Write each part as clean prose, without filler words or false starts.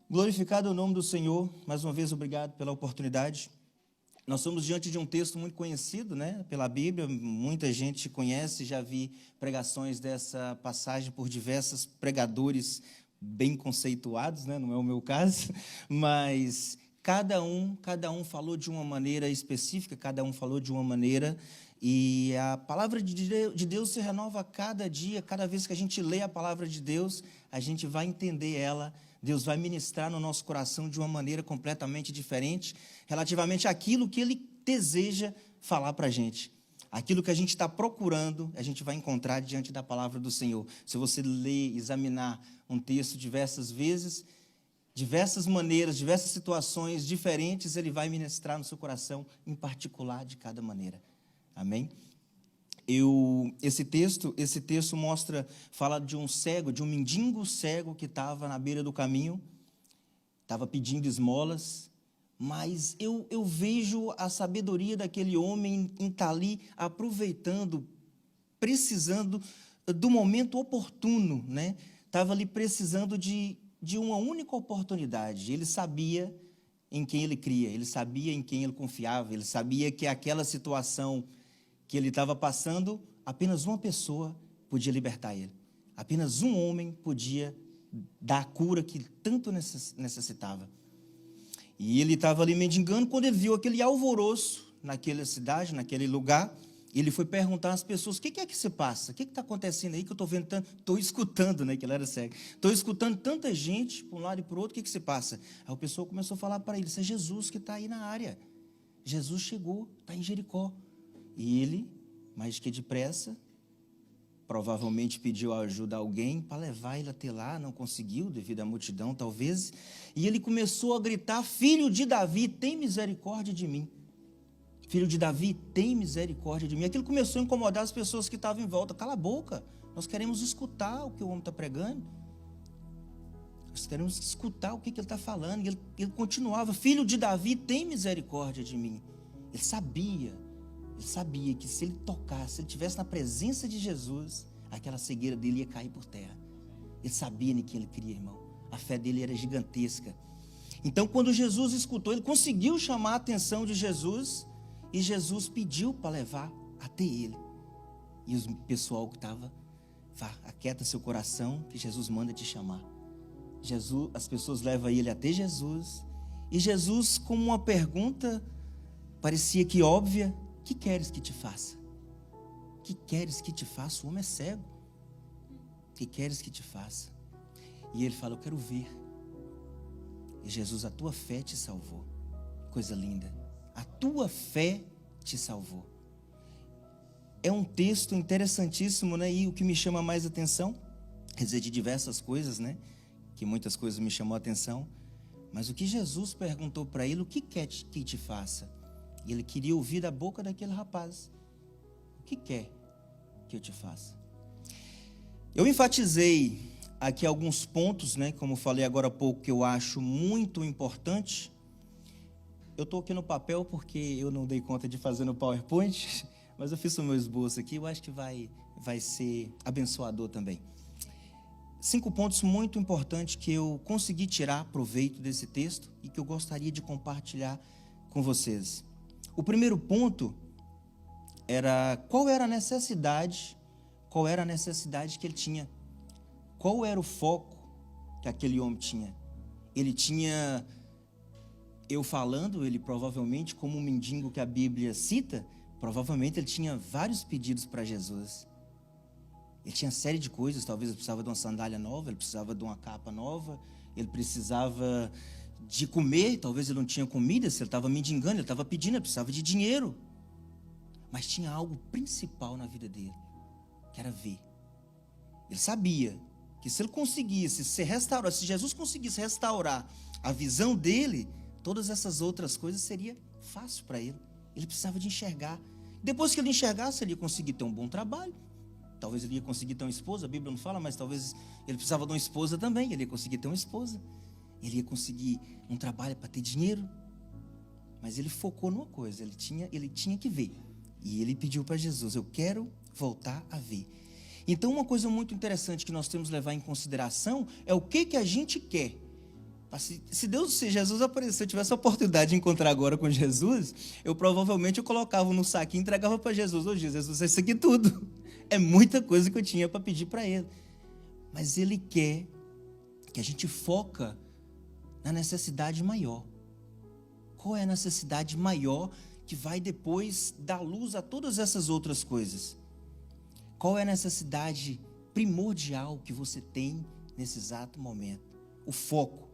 Glorificado é o nome do Senhor. Mais uma vez, obrigado pela oportunidade. Nós estamos diante de um texto muito conhecido, né, pela Bíblia. Muita gente conhece, já vi pregações dessa passagem por diversos pregadores bem conceituados, né, não é o meu caso, mas cada um falou de uma maneira específica, cada um falou de uma maneira, e a palavra de Deus se renova a cada dia. Cada vez que a gente lê a palavra de Deus, a gente vai entender ela. Deus vai ministrar no nosso coração de uma maneira completamente diferente, relativamente àquilo que Ele deseja falar para a gente. Aquilo que a gente está procurando, a gente vai encontrar diante da palavra do Senhor. Se você ler, examinar um texto diversas vezes, diversas maneiras, diversas situações diferentes, Ele vai ministrar no seu coração, em particular, de cada maneira. Amém? Esse texto fala de um cego, de um mendigo cego que estava na beira do caminho, estava pedindo esmolas, mas eu vejo a sabedoria daquele homem em estar ali aproveitando, precisando do momento oportuno, né? Estava ali precisando de uma única oportunidade. Ele sabia em quem ele cria, ele sabia em quem ele confiava, ele sabia que aquela situação que ele estava passando, apenas uma pessoa podia libertar ele. Apenas um homem podia dar a cura que tanto necessitava. E ele estava ali mendigando. Quando ele viu aquele alvoroço naquela cidade, naquele lugar, ele foi perguntar às pessoas: o que é que se passa? O que está acontecendo aí que eu estou vendo tanto? Estou escutando, né, que ele era cego. Estou escutando tanta gente para um lado e para o outro, o que se passa? Aí o pessoal começou a falar para ele: isso é Jesus que está aí na área. Jesus chegou, está em Jericó. E ele, mais que depressa, provavelmente pediu ajuda a alguém para levar ele até lá, não conseguiu, devido à multidão, talvez. E ele começou a gritar: filho de Davi, tem misericórdia de mim. Filho de Davi, tem misericórdia de mim. Aquilo começou a incomodar as pessoas que estavam em volta. Cala a boca, nós queremos escutar o que o homem está pregando. Nós queremos escutar o que ele está falando. E ele continuava: filho de Davi, tem misericórdia de mim. Ele sabia que se ele tocasse, se ele estivesse na presença de Jesus, aquela cegueira dele ia cair por terra. Ele sabia em que ele cria, irmão. A fé dele era gigantesca. Então, quando Jesus escutou, ele conseguiu chamar a atenção de Jesus, e Jesus pediu para levar até ele. E o pessoal que estava: vá, aquieta seu coração, que Jesus manda te chamar. As pessoas levam ele até Jesus, e Jesus, com uma pergunta, parecia que óbvia: o que queres que te faça? O que queres que te faça? O homem é cego. O que queres que te faça? E ele fala: eu quero ver. E Jesus: a tua fé te salvou. Coisa linda. A tua fé te salvou. É um texto interessantíssimo, né? E o que me chama mais atenção, quer dizer, de diversas coisas, né? Que muitas coisas me chamou a atenção. Mas o que Jesus perguntou para ele: o que quer que te faça? E ele queria ouvir da boca daquele rapaz: o que quer que eu te faça? Eu enfatizei aqui alguns pontos, né, como falei agora há pouco, que eu acho muito importante. Eu estou aqui no papel porque eu não dei conta de fazer no PowerPoint, mas eu fiz o meu esboço aqui, eu acho que vai ser abençoador também. 5 pontos muito importantes que eu consegui tirar proveito desse texto e que eu gostaria de compartilhar com vocês. O primeiro ponto era qual era a necessidade que ele tinha. Qual era o foco que aquele homem tinha? Ele tinha, eu falando, ele provavelmente, como um mendigo que a Bíblia cita, provavelmente ele tinha vários pedidos para Jesus. Ele tinha série de coisas. Talvez ele precisava de uma sandália nova, ele precisava de uma capa nova, ele precisava de comer, talvez ele não tinha comida, se ele estava mendigando, ele estava pedindo, ele precisava de dinheiro. Mas tinha algo principal na vida dele, que era ver. Ele sabia que se ele conseguisse se restaurar, se Jesus conseguisse restaurar a visão dele, todas essas outras coisas seria fácil para ele. Ele precisava de enxergar. Depois que ele enxergasse, ele ia conseguir ter um bom trabalho. Talvez ele ia conseguir ter uma esposa, a Bíblia não fala, mas talvez ele precisava de uma esposa também, ele ia conseguir ter uma esposa. Ele ia conseguir um trabalho para ter dinheiro. Mas ele focou numa coisa, ele tinha que ver. E ele pediu para Jesus: eu quero voltar a ver. Então, uma coisa muito interessante que nós temos que levar em consideração é o que a gente quer. Se Jesus aparecer, eu tivesse a oportunidade de encontrar agora com Jesus, eu provavelmente colocava no saquinho e entregava para Jesus. Ô Jesus, isso aqui tudo. É muita coisa que eu tinha para pedir para ele. Mas ele quer que a gente foca na necessidade maior. Qual é a necessidade maior que vai depois dar luz a todas essas outras coisas? Qual é a necessidade primordial que você tem nesse exato momento? O foco.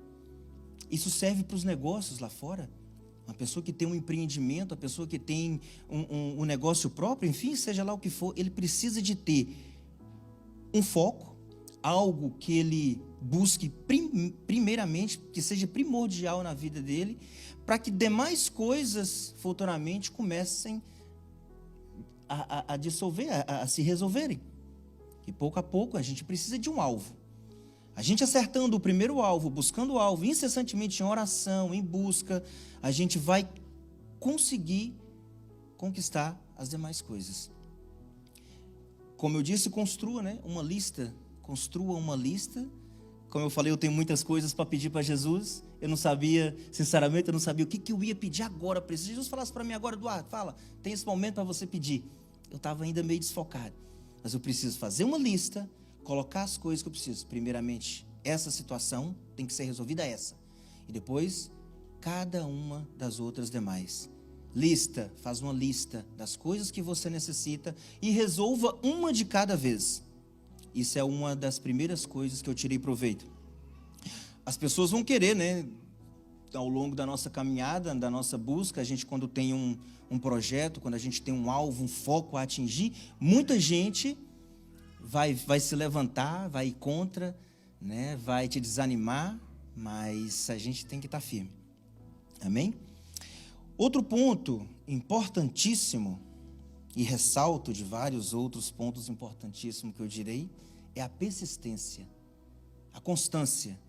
Isso serve para os negócios lá fora. Uma pessoa que tem um empreendimento, a pessoa que tem um negócio próprio, enfim, seja lá o que for, ele precisa de ter um foco, algo que ele busque primeiramente, que seja primordial na vida dele, para que demais coisas futuramente comecem a dissolver, a se resolverem. E pouco a pouco a gente precisa de um alvo. A gente acertando o primeiro alvo, buscando o alvo incessantemente em oração, em busca, a gente vai conseguir conquistar as demais coisas. Como eu disse, construa, uma lista. Construa uma lista. Como eu falei, eu tenho muitas coisas para pedir para Jesus. Eu não sabia, sinceramente, eu não sabia o que eu ia pedir agora. Se Jesus falasse para mim agora, Eduardo, fala, tem esse momento para você pedir. Eu estava ainda meio desfocado. Mas eu preciso fazer uma lista, colocar as coisas que eu preciso. Primeiramente, essa situação tem que ser resolvida essa. E depois, cada uma das outras demais. Lista, faz uma lista das coisas que você necessita e resolva uma de cada vez. Isso é uma das primeiras coisas que eu tirei proveito. As pessoas vão querer, ao longo da nossa caminhada, da nossa busca, a gente quando tem um projeto, quando a gente tem um alvo, um foco a atingir, muita gente vai se levantar, vai ir contra, vai te desanimar, mas a gente tem que estar firme. Amém? Outro ponto importantíssimo, e ressalto de vários outros pontos importantíssimos que eu direi, é a persistência, a constância.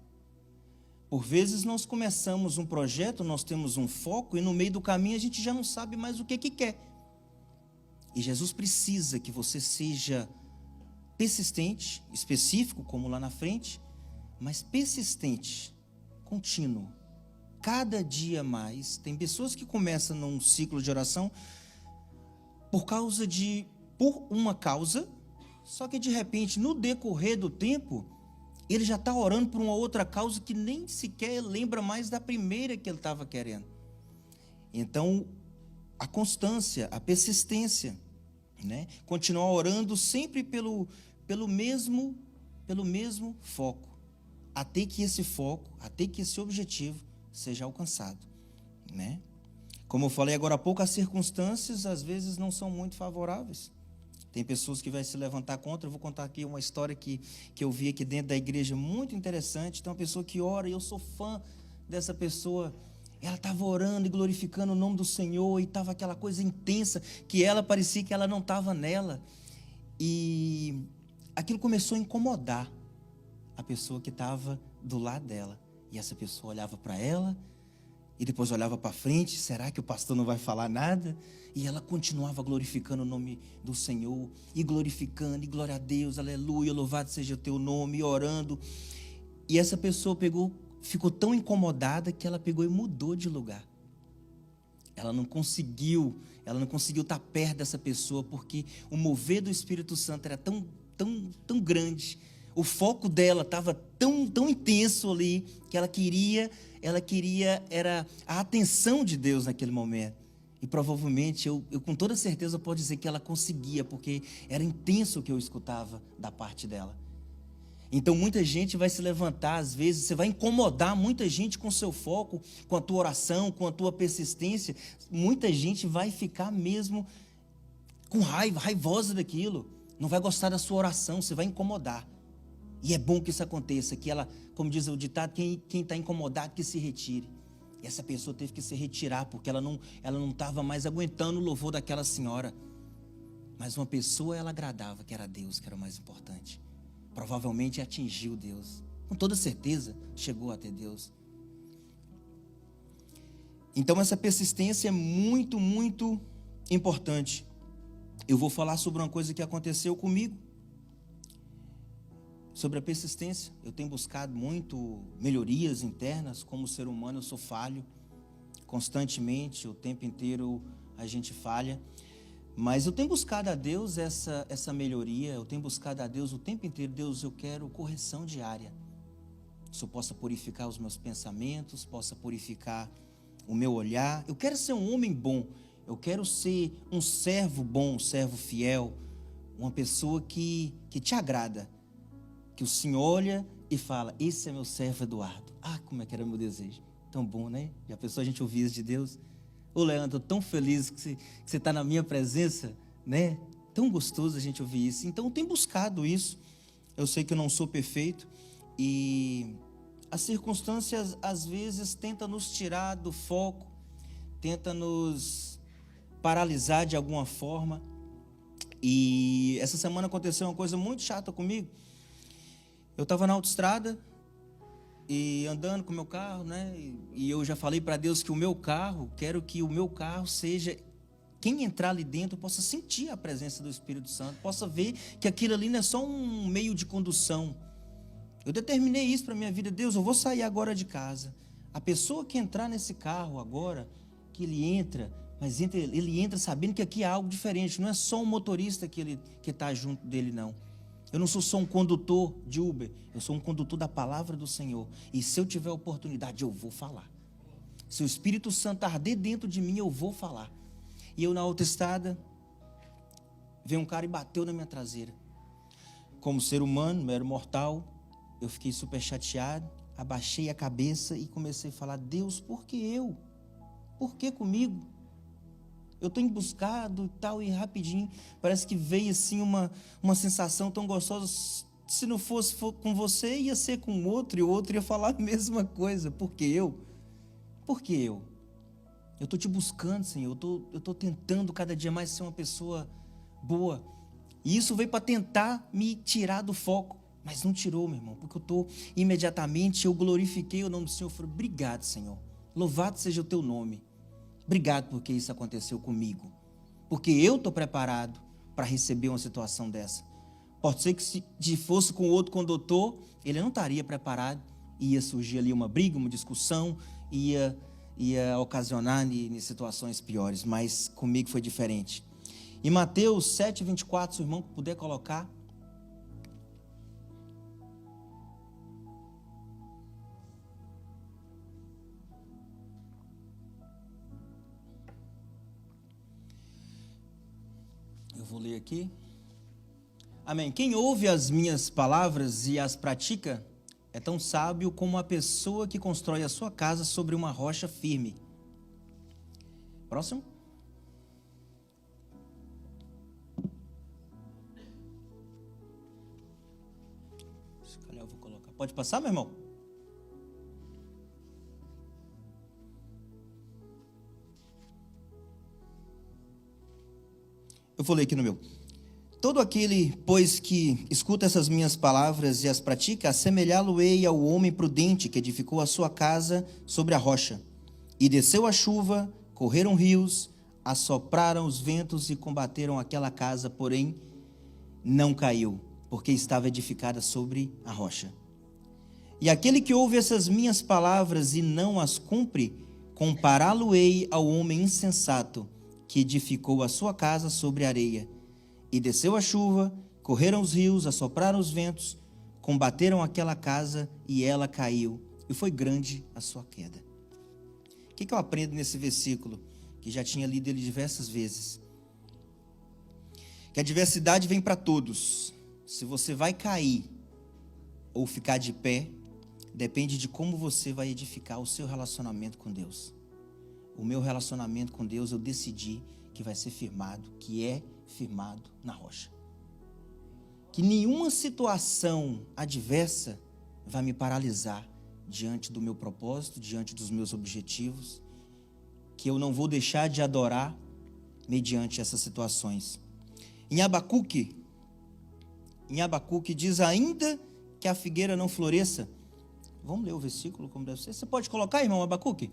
Por vezes nós começamos um projeto, nós temos um foco, e no meio do caminho a gente já não sabe mais o que quer. E Jesus precisa que você seja persistente, específico, como lá na frente, mas persistente, contínuo, cada dia mais. Tem pessoas que começam num ciclo de oração por uma causa, só que de repente, no decorrer do tempo, ele já está orando por uma outra causa que nem sequer lembra mais da primeira que ele estava querendo. Então, a constância, a persistência, continuar orando sempre pelo mesmo foco, até que esse foco, até que esse objetivo seja alcançado, Como eu falei agora há pouco, as circunstâncias às vezes não são muito favoráveis. Tem pessoas que vão se levantar contra. Eu vou contar aqui uma história que eu vi aqui dentro da igreja, muito interessante. Tem uma pessoa que ora, e eu sou fã dessa pessoa. Ela estava orando e glorificando o nome do Senhor, e estava aquela coisa intensa, que ela parecia que ela não estava nela. E aquilo começou a incomodar a pessoa que estava do lado dela. E essa pessoa olhava para ela, e depois olhava para frente, será que o pastor não vai falar nada? E ela continuava glorificando o nome do Senhor, e glorificando, e glória a Deus, aleluia, louvado seja o teu nome, e orando. E essa pessoa ficou tão incomodada que ela pegou e mudou de lugar. Ela não conseguiu estar perto dessa pessoa, porque o mover do Espírito Santo era tão grande, o foco dela estava tão intenso ali, que ela queria era a atenção de Deus naquele momento. E provavelmente, eu com toda certeza posso dizer que ela conseguia, porque era intenso o que eu escutava da parte dela. Então muita gente vai se levantar, às vezes você vai incomodar muita gente com o seu foco, com a tua oração, com a tua persistência. Muita gente vai ficar mesmo com raiva, raivosa daquilo, não vai gostar da sua oração, você vai incomodar. E é bom que isso aconteça, que ela, como diz o ditado, quem está incomodado que se retire. E essa pessoa teve que se retirar, porque ela não estava mais aguentando o louvor daquela senhora. Mas uma pessoa ela agradava, que era Deus, que era o mais importante. Provavelmente atingiu Deus. Com toda certeza, chegou até Deus. Então essa persistência é muito, muito importante. Eu vou falar sobre uma coisa que aconteceu comigo. sobre a persistência. Eu tenho buscado muito melhorias internas. Como ser humano, eu sou falho. Constantemente, o tempo inteiro, a gente falha. Mas eu tenho buscado a Deus essa melhoria. Eu tenho buscado a Deus o tempo inteiro. Deus, eu quero correção diária. Isso possa purificar os meus pensamentos, possa purificar o meu olhar. Eu quero ser um homem bom. Eu quero ser um servo bom, um servo fiel. Uma pessoa que te agrada. Que o Senhor olha e fala, esse é meu servo Eduardo. Ah, como é que era meu desejo. Tão bom, né? Já pensou a gente ouvir isso de Deus? Ô Leandro, tão feliz que você está na minha presença, né? Tão gostoso a gente ouvir isso. Então, eu tenho buscado isso. Eu sei que eu não sou perfeito. E as circunstâncias, às vezes, tentam nos tirar do foco. Tentam nos paralisar de alguma forma. E essa semana aconteceu uma coisa muito chata comigo. Eu estava na autoestrada e andando com o meu carro, né? E eu já falei para Deus que o meu carro, quero que o meu carro seja, quem entrar ali dentro possa sentir a presença do Espírito Santo, possa ver que aquilo ali não é só um meio de condução. Eu determinei isso para a minha vida. Deus, eu vou sair agora de casa. A pessoa que entrar nesse carro agora, que ele entra, mas ele entra sabendo que aqui há algo diferente. Não é só um motorista que está junto dele, não. Eu não sou só um condutor de Uber, eu sou um condutor da palavra do Senhor. E se eu tiver oportunidade, eu vou falar. Se o Espírito Santo arder dentro de mim, eu vou falar. E eu na autoestrada, veio um cara e bateu na minha traseira. Como ser humano, mero mortal, eu fiquei super chateado, abaixei a cabeça e comecei a falar, Deus, por que eu? Por que comigo? Eu tenho buscado e tal, e rapidinho, parece que veio assim uma sensação tão gostosa. Se não fosse com você, ia ser com outro, e o outro ia falar a mesma coisa. Por que eu? Por que eu? Eu estou te buscando, Senhor, eu estou tentando cada dia mais ser uma pessoa boa. E isso veio para tentar me tirar do foco, mas não tirou, meu irmão, porque imediatamente eu glorifiquei o nome do Senhor. Eu falei, obrigado, Senhor, louvado seja o teu nome. Obrigado porque isso aconteceu comigo. Porque eu estou preparado para receber uma situação dessa. Pode ser que se fosse com outro condutor, ele não estaria preparado. Ia surgir ali uma briga, uma discussão, ia ocasionar em situações piores. Mas comigo foi diferente. Em Mateus 7:24, se o irmão puder colocar. Eu vou ler aqui. Amém. Quem ouve as minhas palavras e as pratica é tão sábio como a pessoa que constrói a sua casa sobre uma rocha firme. Próximo. Se calhar eu vou colocar. Pode passar, meu irmão? Eu vou ler aqui no meu. Todo aquele, pois, que escuta essas minhas palavras e as pratica, assemelhá-lo-ei ao homem prudente que edificou a sua casa sobre a rocha. E desceu a chuva, correram rios, assopraram os ventos e combateram aquela casa, porém não caiu, porque estava edificada sobre a rocha. E aquele que ouve essas minhas palavras e não as cumpre, compará-lo-ei ao homem insensato, que edificou a sua casa sobre a areia. E desceu a chuva, correram os rios, assopraram os ventos, combateram aquela casa e ela caiu. E foi grande a sua queda. O que eu aprendo nesse versículo, que já tinha lido ele diversas vezes? Que a adversidade vem para todos. Se você vai cair ou ficar de pé, depende de como você vai edificar o seu relacionamento com Deus. O meu relacionamento com Deus, eu decidi que vai ser firmado, que é firmado na rocha. Que nenhuma situação adversa vai me paralisar diante do meu propósito, diante dos meus objetivos, que eu não vou deixar de adorar mediante essas situações. Em Abacuque diz, ainda que a figueira não floresça. Vamos ler o versículo como deve ser. Você pode colocar, irmão, Abacuque?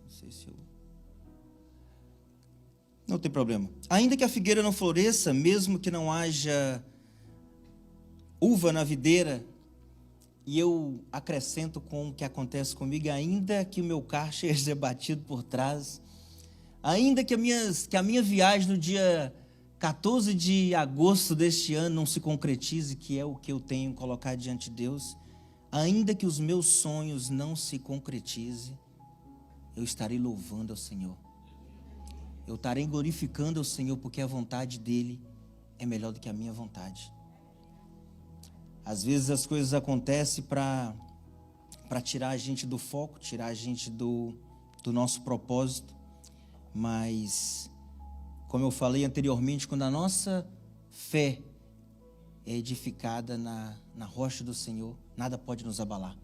Não sei se eu... Não tem problema. Ainda que a figueira não floresça, mesmo que não haja uva na videira, e eu acrescento com o que acontece comigo, ainda que o meu carro seja batido por trás, ainda que a minha viagem no dia 14 de agosto deste ano não se concretize, que é o que eu tenho colocado diante de Deus, ainda que os meus sonhos não se concretizem, eu estarei louvando ao Senhor. Eu estarei glorificando ao Senhor, porque a vontade dEle é melhor do que a minha vontade. Às vezes as coisas acontecem para tirar a gente do foco, tirar a gente do nosso propósito, mas, como eu falei anteriormente, quando a nossa fé é edificada na rocha do Senhor, nada pode nos abalar.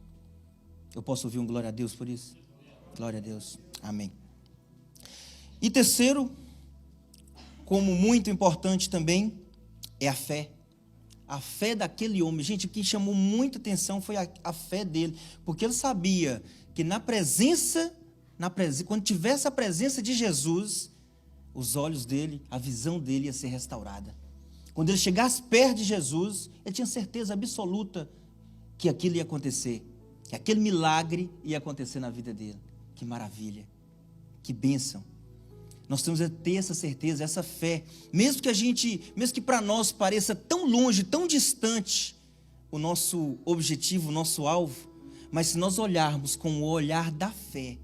Eu posso ouvir um glória a Deus por isso? Glória a Deus. Amém. E terceiro, como muito importante também, é a fé. A fé daquele homem. Gente, o que chamou muita atenção foi a fé dele, porque ele sabia que quando tivesse a presença de Jesus, os olhos dele, a visão dele ia ser restaurada. Quando ele chegasse perto de Jesus, ele tinha certeza absoluta que aquilo ia acontecer, que aquele milagre ia acontecer na vida dele. Que maravilha, que bênção. Nós temos que ter essa certeza, essa fé, mesmo que para nós pareça tão longe, tão distante o nosso objetivo, o nosso alvo, mas se nós olharmos com o olhar da fé,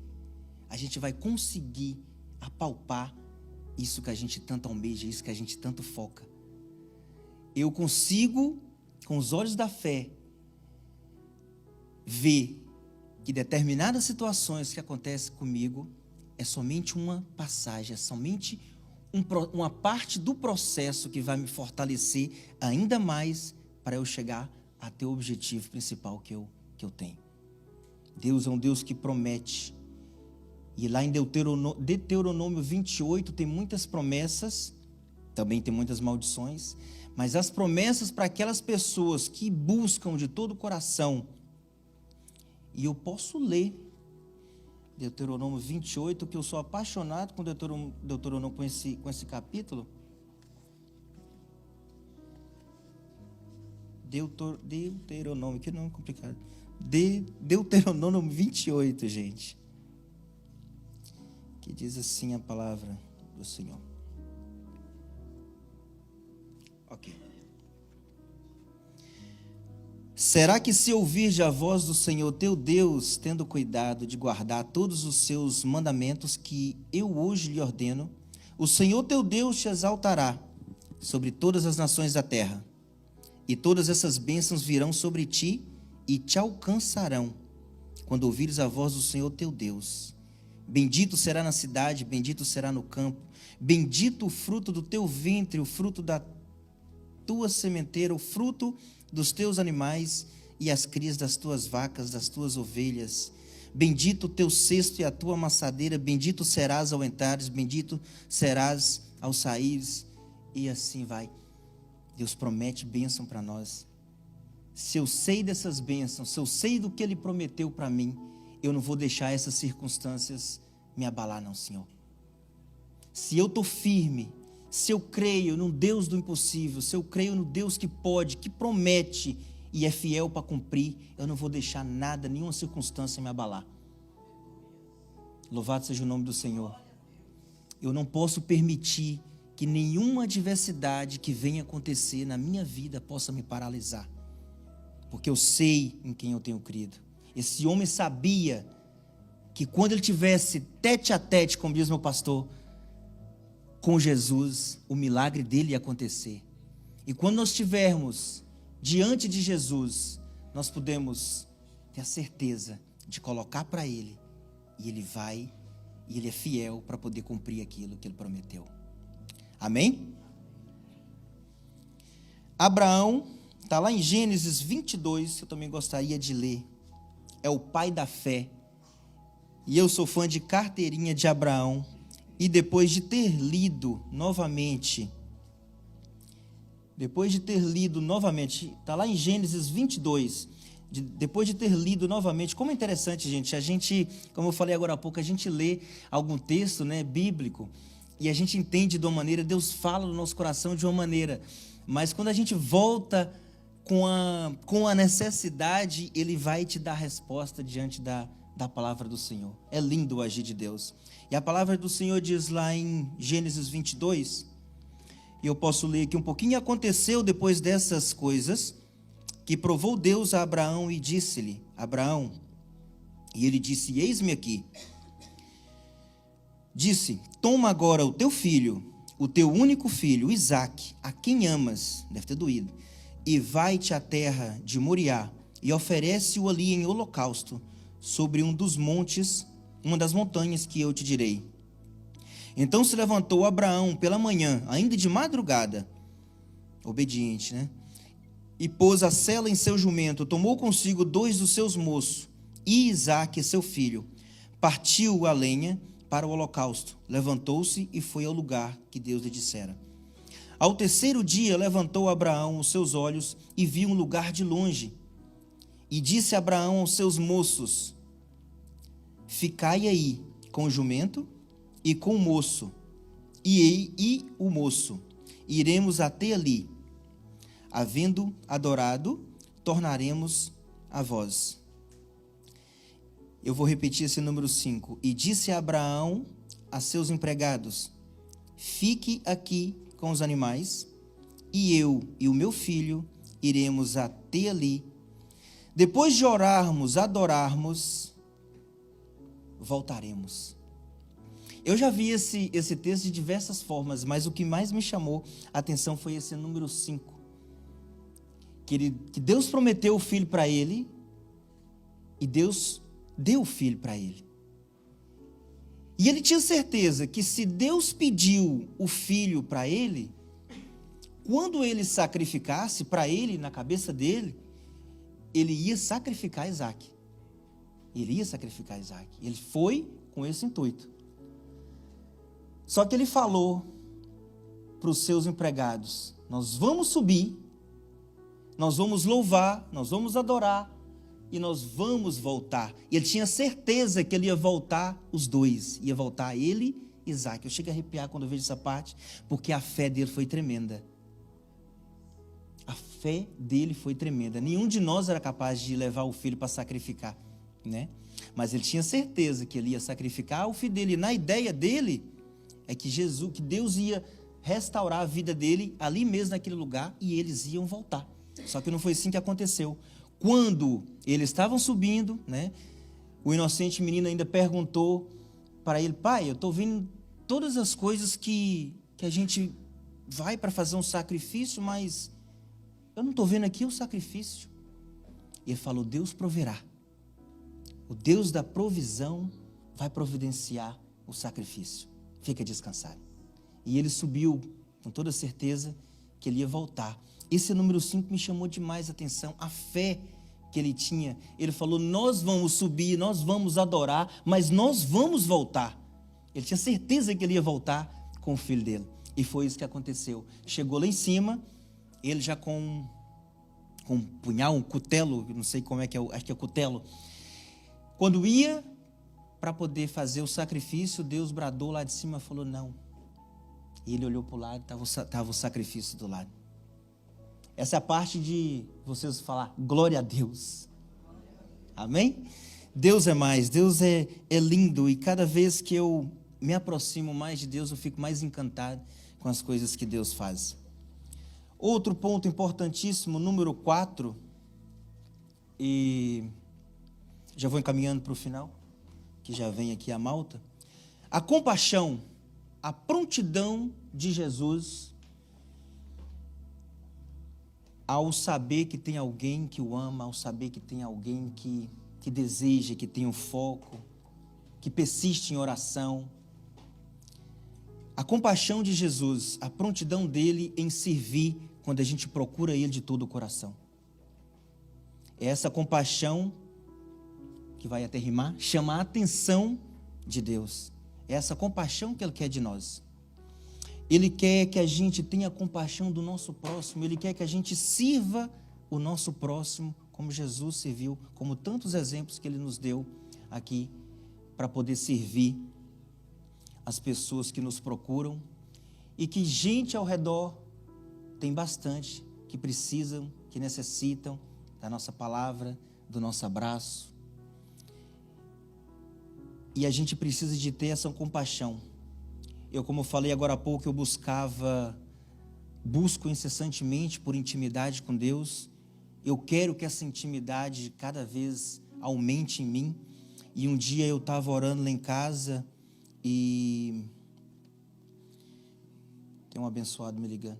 a gente vai conseguir apalpar isso que a gente tanto almeja, isso que a gente tanto foca. Eu consigo, com os olhos da fé, ver que determinadas situações que acontecem comigo é somente uma passagem, é somente uma parte do processo que vai me fortalecer ainda mais para eu chegar até o objetivo principal que eu tenho. Deus é um Deus que promete. E lá em Deuteronômio 28 tem muitas promessas, também tem muitas maldições, mas as promessas para aquelas pessoas que buscam de todo o coração, e eu posso ler Deuteronômio 28, que eu sou apaixonado com Deuteronômio, com esse capítulo. Deuteronômio, que não é complicado. Deuteronômio 28, gente. Que diz assim a palavra do Senhor. Ok. Será que se ouvir a voz do Senhor teu Deus, tendo cuidado de guardar todos os seus mandamentos que eu hoje lhe ordeno, o Senhor teu Deus te exaltará sobre todas as nações da terra, e todas essas bênçãos virão sobre ti e te alcançarão, quando ouvires a voz do Senhor teu Deus. Bendito será na cidade, bendito será no campo, bendito o fruto do teu ventre, o fruto da tua sementeira, o fruto dos teus animais e as crias das tuas vacas, das tuas ovelhas. Bendito o teu cesto e a tua amassadeira, bendito serás ao entrares, bendito serás ao saíres, e assim vai. Deus promete bênção para nós. Se eu sei dessas bênçãos, se eu sei do que Ele prometeu para mim, eu não vou deixar essas circunstâncias me abalar não, Senhor. Se eu estou firme, se eu creio no Deus do impossível, se eu creio no Deus que pode, que promete e é fiel para cumprir, eu não vou deixar nada, nenhuma circunstância me abalar. Louvado seja o nome do Senhor. Eu não posso permitir que nenhuma adversidade que venha acontecer na minha vida possa me paralisar, porque eu sei em quem eu tenho crido. Esse homem sabia que quando ele tivesse tete a tete, como diz meu pastor, com Jesus, o milagre dele ia acontecer. E quando nós estivermos diante de Jesus, nós podemos ter a certeza de colocar para Ele, e Ele vai, e Ele é fiel para poder cumprir aquilo que Ele prometeu. Amém? Abraão, está lá em Gênesis 22, que eu também gostaria de ler. É o pai da fé. E eu sou fã de carteirinha de Abraão. E depois de ter lido novamente, está lá em Gênesis 22, depois de ter lido novamente, como é interessante, gente, a gente, como eu falei agora há pouco, a gente lê algum texto, né, bíblico, e a gente entende de uma maneira, Deus fala no nosso coração de uma maneira, mas quando a gente volta com a necessidade, Ele vai te dar a resposta diante da palavra do Senhor. É lindo o agir de Deus. E a palavra do Senhor diz lá em Gênesis 22, e eu posso ler aqui um pouquinho. Aconteceu depois dessas coisas, que provou Deus a Abraão e disse-lhe, Abraão, e ele disse, eis-me aqui. Disse, toma agora o teu filho, o teu único filho, Isaque, a quem amas, deve ter doído, e vai-te à terra de Moriá, e oferece-o ali em holocausto, sobre um dos montes, uma das montanhas que eu te direi. Então se levantou Abraão pela manhã, ainda de madrugada, obediente, né? E pôs a sela em seu jumento, tomou consigo 2 dos seus moços, e Isaque, seu filho, partiu a lenha para o holocausto, levantou-se e foi ao lugar que Deus lhe dissera. Ao terceiro dia levantou Abraão os seus olhos e viu um lugar de longe. E disse Abraão aos seus moços, ficai aí com o jumento e com o moço, e o moço, iremos até ali. Havendo adorado, tornaremos a vós. Eu vou repetir esse número 5. E disse Abraão a seus empregados, fique aqui com os animais, e eu e o meu filho iremos até ali. Depois de orarmos, adorarmos, voltaremos. Eu já vi esse texto de diversas formas, mas o que mais me chamou a atenção foi esse número 5. Que Deus prometeu o filho para ele, e Deus deu o filho para ele. E ele tinha certeza que se Deus pediu o filho para ele, quando ele sacrificasse, para ele, na cabeça dele, ele ia sacrificar Isaque. Ele ia sacrificar Isaque. Ele foi com esse intuito. Só que ele falou para os seus empregados, nós vamos subir, nós vamos louvar, nós vamos adorar, e nós vamos voltar. E ele tinha certeza que ele ia voltar os dois. Ia voltar ele e Isaque. Eu chego a arrepiar quando eu vejo essa parte, porque a fé dele foi tremenda. A fé dele foi tremenda. Nenhum de nós era capaz de levar o filho para sacrificar, né? Mas ele tinha certeza que ele ia sacrificar o filho dele. E na ideia dele, é que Deus ia restaurar a vida dele ali mesmo naquele lugar, e eles iam voltar. Só que não foi assim que aconteceu. Quando eles estavam subindo, né, o inocente menino ainda perguntou para ele, pai, eu estou vendo todas as coisas que a gente vai para fazer um sacrifício, mas eu não estou vendo aqui o sacrifício. E ele falou, Deus proverá. O Deus da provisão vai providenciar o sacrifício. Fica descansado. E ele subiu com toda certeza que ele ia voltar. Esse número 5 me chamou demais a atenção, a fé que ele tinha. Ele falou, nós vamos subir, nós vamos adorar, mas nós vamos voltar. Ele tinha certeza que ele ia voltar com o filho dele. E foi isso que aconteceu. Chegou lá em cima, ele já com um punhal, um cutelo, não sei como é que é, acho que é cutelo. Quando ia para poder fazer o sacrifício, Deus bradou lá de cima e falou, não. E ele olhou para o lado, estava o sacrifício do lado. Essa é a parte de vocês falar, glória a Deus. Amém? Deus é mais, Deus é lindo, e cada vez que eu me aproximo mais de Deus, eu fico mais encantado com as coisas que Deus faz. Outro ponto importantíssimo, número 4, e já vou encaminhando para o final, que já vem aqui a Malta. A compaixão, a prontidão de Jesus ao saber que tem alguém que o ama, ao saber que tem alguém que deseja, que tem um foco, que persiste em oração. A compaixão de Jesus, a prontidão dele em servir quando a gente procura ele de todo o coração. É essa compaixão, que vai até rimar, chama a atenção de Deus. É essa compaixão que ele quer de nós. Ele quer que a gente tenha compaixão do nosso próximo. Ele quer que a gente sirva o nosso próximo como Jesus serviu, como tantos exemplos que ele nos deu aqui para poder servir. as pessoas que nos procuram e que gente ao redor tem bastante, que precisam, que necessitam da nossa palavra, do nosso abraço. E a gente precisa de ter essa compaixão. Eu, como eu falei agora há pouco, eu busco incessantemente por intimidade com Deus. Eu quero que essa intimidade cada vez aumente em mim. E um dia eu estava orando lá em casa e tem um abençoado me ligando.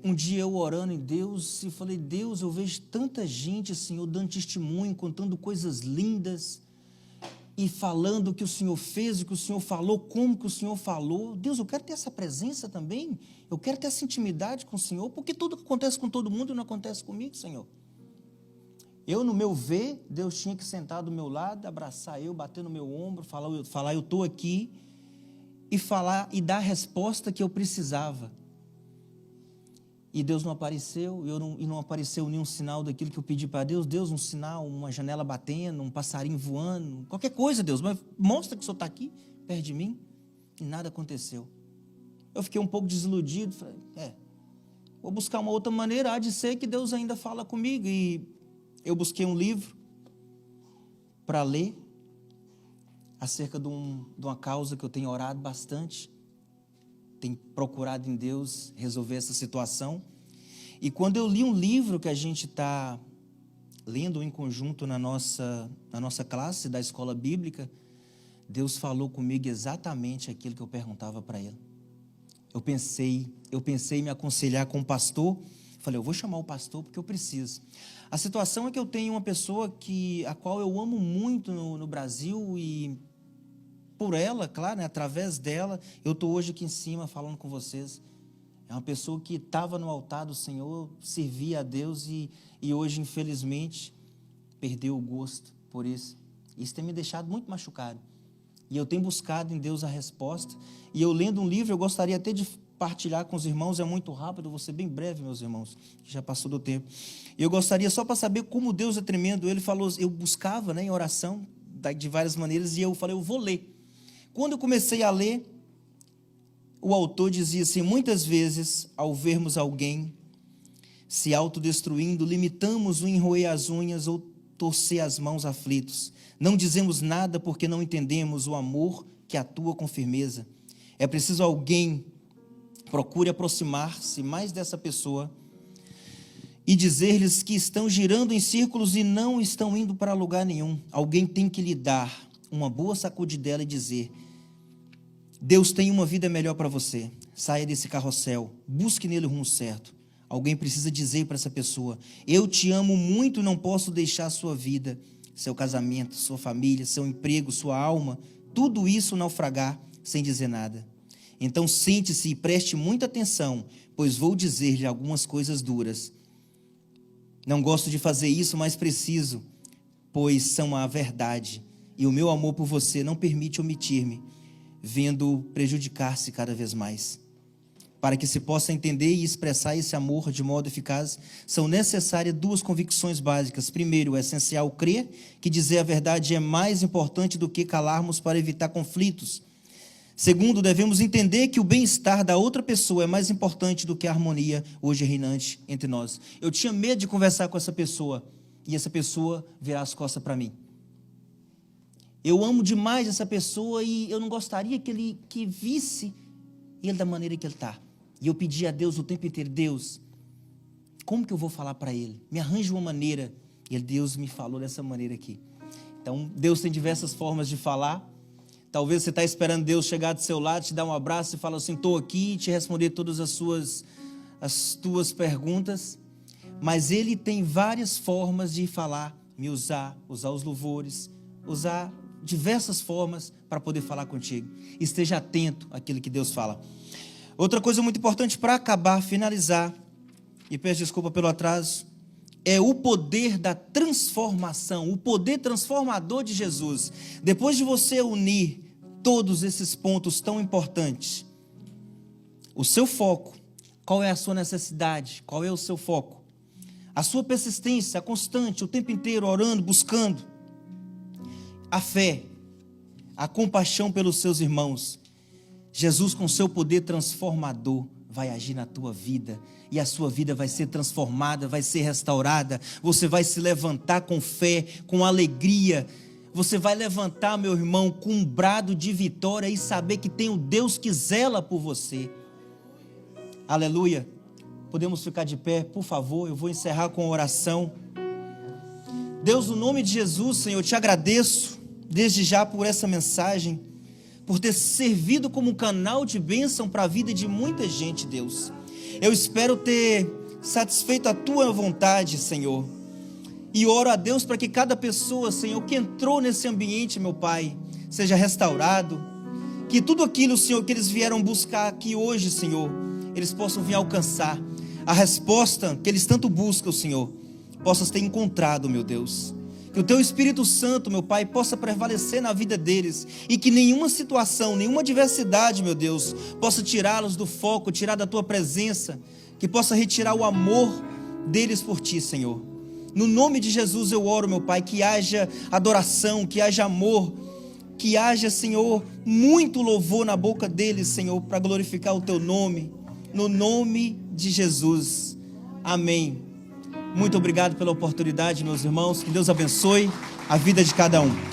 Um dia eu orando em Deus e falei: Deus, eu vejo tanta gente, Senhor, dando testemunho, contando coisas lindas e falando o que o Senhor fez, o que o Senhor falou, como que o Senhor falou. Deus, eu quero ter essa presença também, eu quero ter essa intimidade com o Senhor, porque tudo que acontece com todo mundo não acontece comigo, Senhor. Eu, no meu ver, Deus tinha que sentar do meu lado, abraçar eu, bater no meu ombro, falar eu estou aqui, e falar e dar a resposta que eu precisava. E Deus não apareceu, e não apareceu nenhum sinal daquilo que eu pedi para Deus. Deus, um sinal, uma janela batendo, um passarinho voando, qualquer coisa, Deus, mas mostra que o Senhor está aqui, perto de mim, e nada aconteceu. Eu fiquei um pouco desiludido, falei, vou buscar uma outra maneira, há de ser que Deus ainda fala comigo. E eu busquei um livro para ler, acerca de uma causa que eu tenho orado bastante, tenho procurado em Deus resolver essa situação. E quando eu li um livro que a gente está lendo em conjunto na nossa classe da escola bíblica, Deus falou comigo exatamente aquilo que eu perguntava para Ele. Eu pensei em me aconselhar com o pastor, falei, eu vou chamar o pastor porque eu preciso. A situação é que eu tenho uma pessoa a qual eu amo muito no Brasil, e por ela, claro, né, através dela, eu estou hoje aqui em cima falando com vocês. É uma pessoa que estava no altar do Senhor, servia a Deus e hoje, infelizmente, perdeu o gosto por isso. Isso tem me deixado muito machucado. E eu tenho buscado em Deus a resposta. E eu lendo um livro, eu gostaria até de partilhar com os irmãos, é muito rápido, vou ser bem breve, meus irmãos, que já passou do tempo. Eu gostaria só para saber como Deus é tremendo. Ele falou, eu buscava, né, em oração, de várias maneiras, e eu falei, eu vou ler. Quando eu comecei a ler, o autor dizia assim, muitas vezes, ao vermos alguém se autodestruindo, limitamos o enroer as unhas ou torcer as mãos aflitos. Não dizemos nada porque não entendemos o amor que atua com firmeza. É preciso alguém procure aproximar-se mais dessa pessoa e dizer-lhes que estão girando em círculos e não estão indo para lugar nenhum. Alguém tem que lhe dar uma boa sacudidela e dizer, Deus tem uma vida melhor para você, saia desse carrossel, busque nele o rumo certo. Alguém precisa dizer para essa pessoa, eu te amo muito e não posso deixar a sua vida, seu casamento, sua família, seu emprego, sua alma, tudo isso naufragar sem dizer nada. Então sente-se e preste muita atenção, pois vou dizer-lhe algumas coisas duras. Não gosto de fazer isso, mas preciso, pois são a verdade. E o meu amor por você não permite omitir-me, vendo prejudicar-se cada vez mais. Para que se possa entender e expressar esse amor de modo eficaz, são necessárias duas convicções básicas. Primeiro, é essencial crer que dizer a verdade é mais importante do que calarmos para evitar conflitos. Segundo, devemos entender que o bem-estar da outra pessoa é mais importante do que a harmonia hoje reinante entre nós. Eu tinha medo de conversar com essa pessoa e essa pessoa virar as costas para mim. Eu amo demais essa pessoa e eu não gostaria que visse ele da maneira que ele está. E eu pedi a Deus o tempo inteiro, Deus, como que eu vou falar para ele? Me arranje uma maneira. E Deus me falou dessa maneira aqui. Então, Deus tem diversas formas de falar. Talvez você está esperando Deus chegar do seu lado, te dar um abraço e falar assim, estou aqui, e te responder todas as tuas perguntas. Mas Ele tem várias formas de falar, me usar os louvores, usar diversas formas para poder falar contigo. Esteja atento àquilo que Deus fala. Outra coisa muito importante para acabar, finalizar, e peço desculpa pelo atraso, é o poder da transformação, o poder transformador de Jesus. Depois de você unir todos esses pontos tão importantes, o seu foco, qual é a sua necessidade, qual é o seu foco? A sua persistência, a constante, o tempo inteiro orando, buscando. A fé. a compaixão pelos seus irmãos, Jesus, com seu poder transformador, vai agir na tua vida, e a sua vida vai ser transformada, vai ser restaurada. Você vai se levantar com fé, com alegria. Você vai levantar, meu irmão, com um brado de vitória e saber que tem o Deus que zela por você. Aleluia. Podemos ficar de pé, por favor? Eu vou encerrar com oração. Deus, no nome de Jesus, Senhor, eu te agradeço desde já por essa mensagem, por ter servido como um canal de bênção para a vida de muita gente, Deus. Eu espero ter satisfeito a tua vontade, Senhor. E oro a Deus para que cada pessoa, Senhor, que entrou nesse ambiente, meu Pai, seja restaurado. Que tudo aquilo, Senhor, que eles vieram buscar aqui hoje, Senhor, eles possam vir alcançar. A resposta que eles tanto buscam, Senhor, possas ter encontrado, meu Deus. Que o teu Espírito Santo, meu Pai, possa prevalecer na vida deles, e que nenhuma situação, nenhuma adversidade, meu Deus, possa tirá-los do foco, tirar da tua presença, que possa retirar o amor deles por ti, Senhor. No nome de Jesus eu oro, meu Pai, que haja adoração, que haja amor, que haja, Senhor, muito louvor na boca deles, Senhor, para glorificar o teu nome, no nome de Jesus. Amém. Muito obrigado pela oportunidade, meus irmãos. Que Deus abençoe a vida de cada um.